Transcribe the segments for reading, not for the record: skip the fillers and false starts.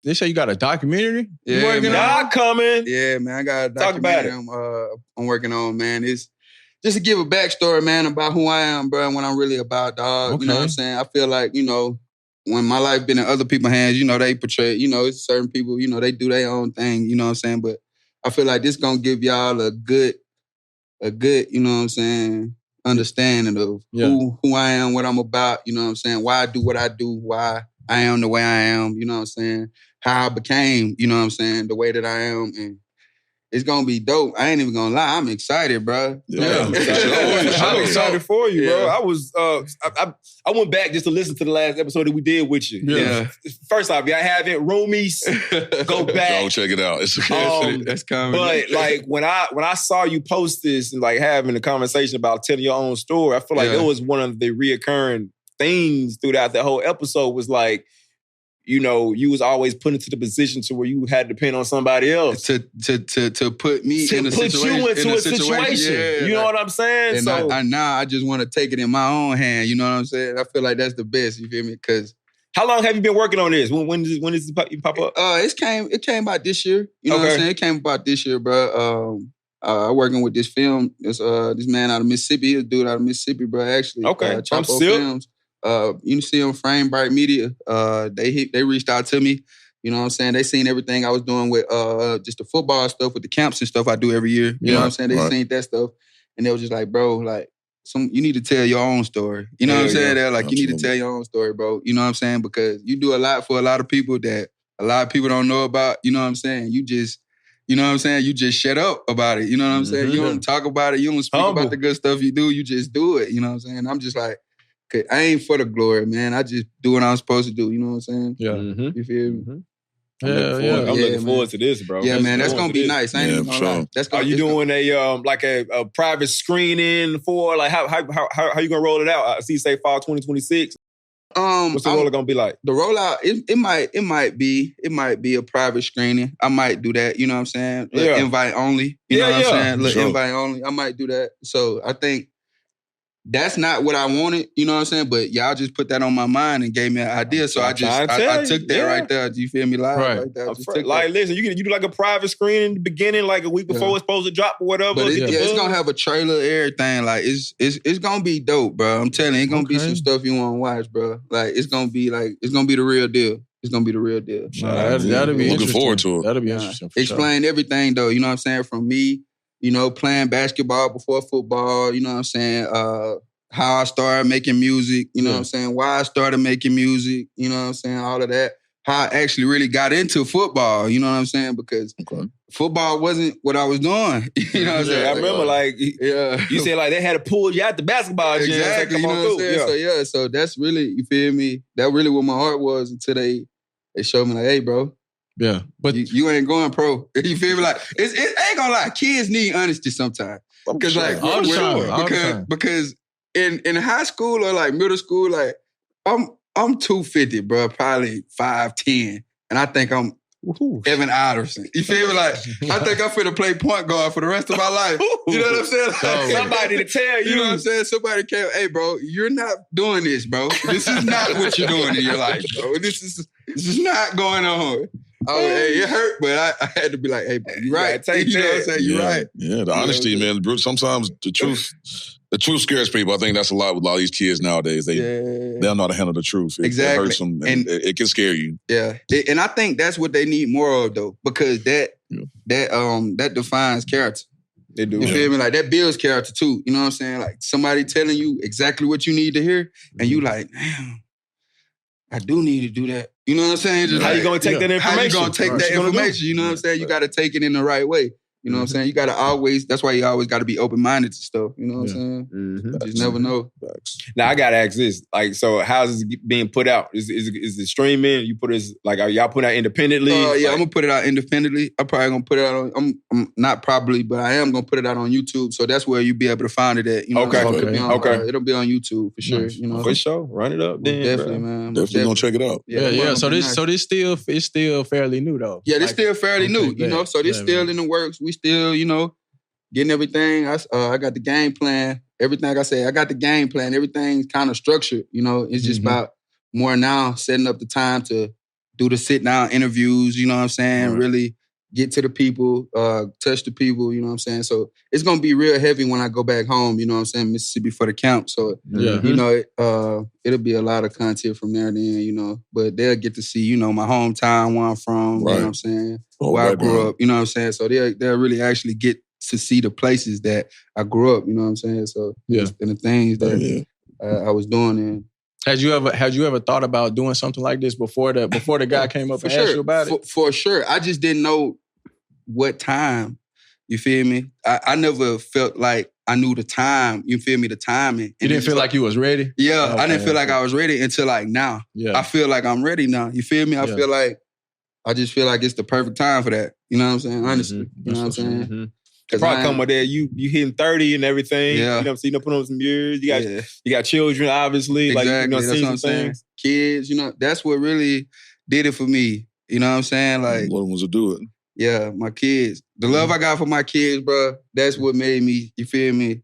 they say you got a documentary? Yeah, you working man. on? coming. Yeah, man, I got a Talk about documentary I'm working on, man. It's just to give a backstory, man, about who I am, bro, and what I'm really about, dog. Okay. You know what I'm saying? I feel like, when my life been in other people's hands, they portray, it's certain people, they do their own thing, you know what I'm saying? But I feel like this gonna give y'all a good, you know what I'm saying, understanding of who I am, what I'm about, you know what I'm saying, why I do what I do, why I am the way I am, you know what I'm saying, how I became, you know what I'm saying, the way that I am, and it's gonna be dope. I ain't even gonna lie. I'm excited, bro. Yeah, I'm excited for you, bro. I was, I went back just to listen to the last episode that we did with you. Yeah. First off, y'all haven't, roomies, go back. Go check it out. It's okay. That's coming. But like when I saw you post this and like having a conversation about telling your own story, I feel like it was one of the reoccurring things throughout the whole episode was like, you was always put into the position to where you had to depend on somebody else to put me in a situation. You into a situation. Yeah, you know what I'm saying? And so now I just want to take it in my own hand. You know what I'm saying? I feel like that's the best. You feel me? Because how long have you been working on this? When does it pop up? It came about this year. You know what I'm saying? It came about this year, bro. Working with this film. This man out of Mississippi. He's a dude out of Mississippi, bro. Actually, Chapo Films. You see on Frame Bright Media. They reached out to me. You know what I'm saying? They seen everything I was doing with just the football stuff, with the camps and stuff I do every year. You know what I'm saying? They seen that stuff. And they was just like, bro, like, you need to tell your own story. You know what I'm saying? They're like, you need to tell your own story, bro. You know what I'm saying? Because you do a lot for a lot of people that a lot of people don't know about. You know what I'm saying? You just shut up about it. You know what I'm saying? You don't talk about it. You don't speak about the good stuff you do. You just do it. You know what I'm saying? I'm just like, I ain't for the glory, man. I just do what I'm supposed to do. You know what I'm saying? Yeah. You feel me? I'm looking forward to this, bro. Yeah, man. That's gonna be nice. I ain't even gonna lie. Are you doing a private screening for like how you gonna roll it out? I see you say fall 2026. What's the rollout gonna be like? The rollout, it might be a private screening. I might do that. You know what I'm saying? Invite only. You know what I'm saying? Invite only. I might do that. So I think that's not what I wanted, you know what I'm saying? But y'all just put that on my mind and gave me an idea. So I took that right there. Do you feel me? Live right there. Listen, you do like a private screening in the beginning, like a week before it's supposed to drop or whatever. But it's gonna have a trailer, everything. Like it's gonna be dope, bro. I'm telling you, it's gonna be some stuff you wanna watch, bro. Like it's gonna be the real deal. It's gonna be the real deal. That'll be looking forward to it. That'll be interesting. Explain everything though, you know what I'm saying? From me, playing basketball before football, you know what I'm saying? How I started making music, you know what I'm saying? Why I started making music, you know what I'm saying? All of that. How I actually really got into football, you know what I'm saying? Because football wasn't what I was doing. You know what I'm saying? I remember you said like they had to pull you out the basketball gym. Exactly, you know what I'm saying? So that's really, you feel me? That really what my heart was until they showed me like, hey, bro. Yeah. But you ain't going pro. You feel me? Like, it ain't gonna lie. Kids need honesty sometimes. Because because in high school or like middle school, like I'm 250, bro, probably 5'10", and I think I'm Evan Iverson. You feel me? Like I think I'm finna play point guard for the rest of my life. You know what I'm saying? Like, somebody to tell you. You know what I'm saying? Somebody came, hey, bro, you're not doing this, bro. This is not what you're doing in your life, bro. This is not going on. Oh, hey, it hurt, but I had to be like, hey, bro, you're right. You know what I'm saying? You're right. Yeah, the honesty, man. Sometimes the truth scares people. I think that's a lot with a lot of these kids nowadays. They don't know how to handle the truth. It hurts them, and it can scare you. Yeah, and I think that's what they need more of, though, because that defines character. They do. You feel me? Like that builds character too. You know what I'm saying? Like somebody telling you exactly what you need to hear, and you like, damn, I do need to do that. You know what I'm saying? Just how you gonna take that information? How you gonna take that information? You know what I'm saying? You got to take it in the right way. You know what I'm saying? You got to always, that's why you always got to be open-minded to stuff. You know what I'm saying? You just never know. Now, I got to ask this. Like, so how's this being put out? Is it streaming? You put it, like, are y'all putting it out independently? Yeah, I'm going to put it out independently. I'm probably going to put it out on, I'm not probably, but I am going to put it out on YouTube. So that's where you'll be able to find it at. You know okay. It'll be on YouTube for sure. Nice. You know? For sure. Run it up then. Definitely, man. Definitely going to check it out. Yeah. So it's still fairly new, though. Yeah, it's still fairly new, you know? So this still in the works. We still, you know, getting everything. I got the game plan. Everything, like I said, I got the game plan. Everything's kind of structured, you know. It's just about more now setting up the time to do the sit-down interviews, you know what I'm saying? Right. Really get to the people, touch the people, you know what I'm saying? So it's going to be real heavy when I go back home, you know what I'm saying? Mississippi for the camp. So, you know, it'll be a lot of content from there then, you know. But they'll get to see, you know, my hometown, where I'm from, you know what I'm saying? Where I grew up, you know what I'm saying? So they'll really actually get to see the places that I grew up, you know what I'm saying? So, and the things that I was doing then. Had you ever thought about doing something like this before the guy came up and asked you about it? For sure. I just didn't know what time. You feel me? I never felt like I knew the time. You feel me? The timing. You didn't feel like you was ready? Yeah, okay, I didn't feel like I was ready until like now. Yeah. I feel like I'm ready now. You feel me? I just feel like it's the perfect time for that. You know what I'm saying? Honestly. You know what I'm saying? Mm-hmm. Cause probably come with that, you hitting 30 and everything. Yeah. You know what I'm saying? You know, putting on some years. You got children, obviously. Exactly. Like, you know, that's what I'm saying. Things. Kids, you know, that's what really did it for me. You know what I'm saying? Like, what was to do it? Yeah, my kids. The love I got for my kids, bro, that's what made me, you feel me,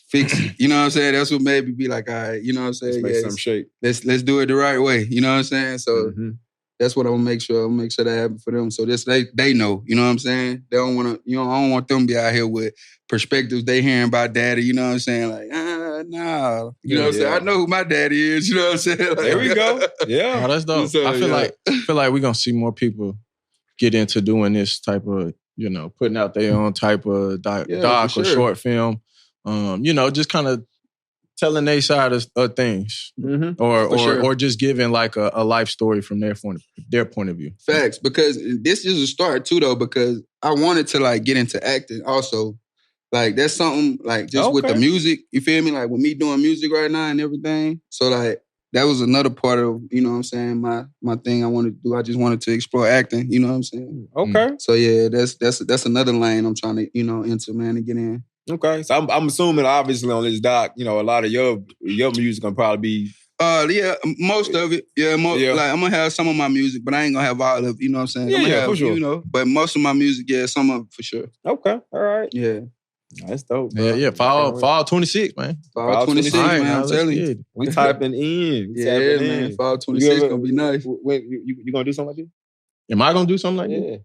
fix it. You know what I'm saying? That's what made me be like, all right, you know what I'm saying? Let's make some shape. Let's do it the right way. You know what I'm saying? So that's what I'm gonna make sure. I'm gonna make sure that happens for them. So this they know. You know what I'm saying? They don't wanna, you know, I don't want them to be out here with perspectives they hearing about daddy. You know what I'm saying? Like, nah. You know what I'm saying? I know who my daddy is. You know what I'm saying? Like, there we go. Yeah. Oh, that's dope. So, I feel like we're gonna see more people get into doing this type of, you know, putting out their own type of doc or short film. You know, just kind of telling their side of things, or just giving like a life story from their point of view. Facts, because this is a start too, though, because I wanted to like get into acting also. Like that's something like just with the music, you feel me? Like with me doing music right now and everything. So like that was another part of, you know what I'm saying, my thing I wanted to do. I just wanted to explore acting, you know what I'm saying? Okay. So yeah, that's another lane I'm trying to, you know, enter, man, to get in. Okay, so I'm assuming obviously on this doc, you know, a lot of your music gonna probably be. Yeah, most of it. Yeah, like I'm gonna have some of my music, but I ain't gonna have all of. You know what I'm saying? Yeah, for sure. You know, but most of my music, yeah, some of it for sure. Okay, all right. Yeah, that's dope. Bro. Yeah. Fall 26, man. Fall 26, man. I'm telling you, we typing in. Man. Fall 26 gonna be nice. You gonna do something like this? Am I gonna do something like that?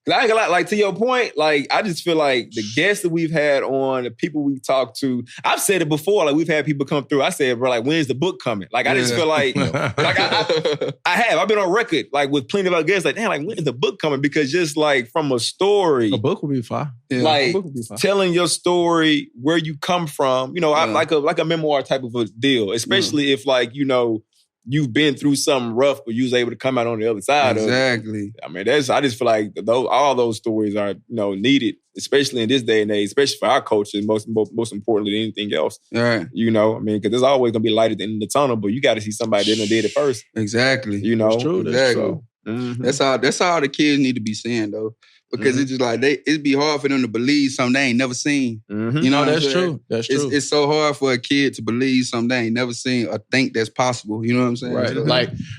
Cause I ain't gonna lie, like to your point, like I just feel like the guests that we've had on, the people we've talked to, I've said it before, like we've had people come through. I said, bro, like when's the book coming? Like I just feel like, I've been on record like with plenty of other guests, like damn, like when's the book coming? Because just like from a story, a book will be fine. Like telling your story, where you come from, you know, like a memoir type of a deal, especially if like you know. You've been through something rough, but you was able to come out on the other side of it. Exactly. I mean, I just feel like all those stories are, you know, needed, especially in this day and age, especially for our culture, most importantly than anything else. Right. You know, I mean, because there's always going to be light at the end of the tunnel, but you got to see somebody that did it first. Exactly. You know? That's true. Exactly. That's all the kids need to be seeing, though. Because it's just like, it'd be hard for them to believe something they ain't never seen. You know that's true. That's true. It's so hard for a kid to believe something they ain't never seen or think that's possible. You know what I'm saying? Right. So,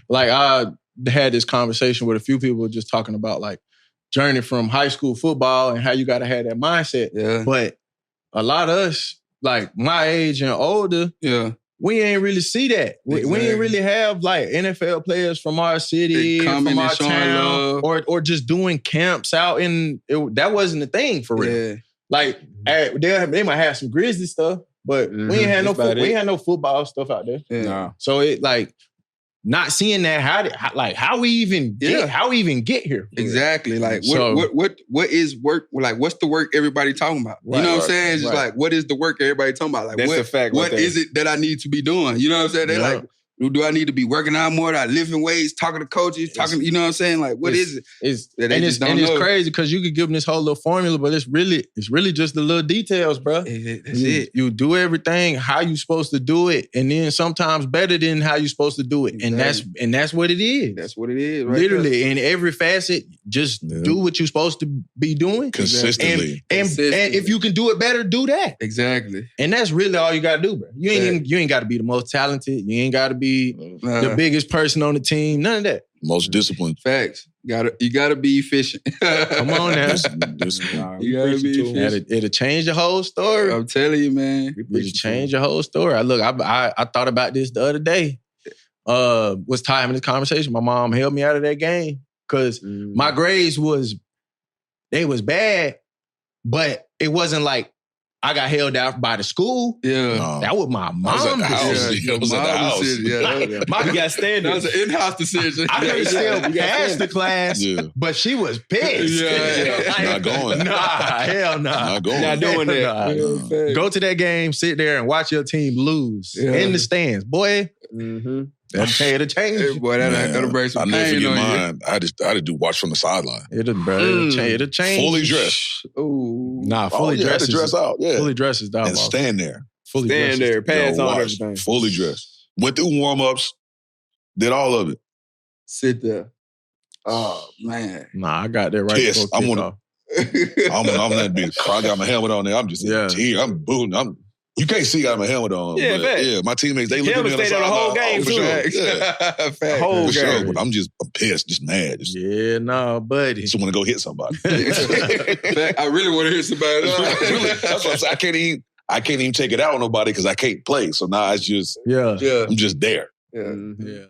like I had this conversation with a few people just talking about like journey from high school football and how you got to have that mindset. Yeah. But a lot of us, like my age and older, we ain't really see that. We ain't really have like NFL players from our city, from our town, or just doing camps out in. That wasn't the thing for real. Yeah. Like they might have some Grizzly stuff, but we ain't had no football stuff out there. Yeah. No. So it like not seeing that how we even get here. Exactly. Like what is work? Like what's the work everybody talking about? Right, you know what I'm saying? It's just like what is the work everybody talking about? Like that's the fact. What is it that I need to be doing? You know what I'm saying? They like, do I need to be working out more? Do I lifting weights, talking to coaches, you know what I'm saying? Like what is it? It's crazy because you could give them this whole little formula, but it's really just the little details, bro. That's it. You do everything how you supposed to do it, and then sometimes better than how you supposed to do it. Exactly. And that's what it is. That's what it is, right? Literally, in every facet, just do what you're supposed to be doing. Consistently. And if you can do it better, do that. Exactly. And that's really all you gotta do, bro. You ain't gotta be the most talented. You ain't gotta be the biggest person on the team. None of that. Most disciplined. Facts. You gotta be efficient. Come on now. You gotta be efficient. It'll change the whole story. I'm telling you, man. It'll change the whole story. I thought about this the other day. was having this conversation. My mom held me out of that game because my grades was bad, but it wasn't like I got held out by the school. Yeah. That was my mom's decision. It was at the house. You got standards. That was an in-house decision. I could still pass the class, but she was pissed. Not going. Nah, hell nah. Not going. Not doing that. Nah. Go to that game, sit there and watch your team lose in the stands. Boy, that'll tell you to change. Boy, that'll break some pain. I never forget mine. I had to do watch from the sideline. It'll change. Fully dressed. Ooh. Nah, fully dressed. To dress out. Yeah. Fully dressed is dog. And stand there. Fully stand there, pads on everything. Fully dressed. Went through warm-ups. Did all of it. Sit there. Oh, man. Nah, I got there right pissed. before kickoff. I'm that bitch. I got my helmet on there. I'm just here. I'm booting. You can't see I got my helmet on. Yeah, my teammates, they look at me on the sideline. The whole game, for sure. Whole game. But I'm pissed, just mad. Buddy. Just want to go hit somebody. I really want to hit somebody. Really, that's what I'm saying. I can't even take it out on nobody because I can't play. So now it's just, I'm just there. Yeah.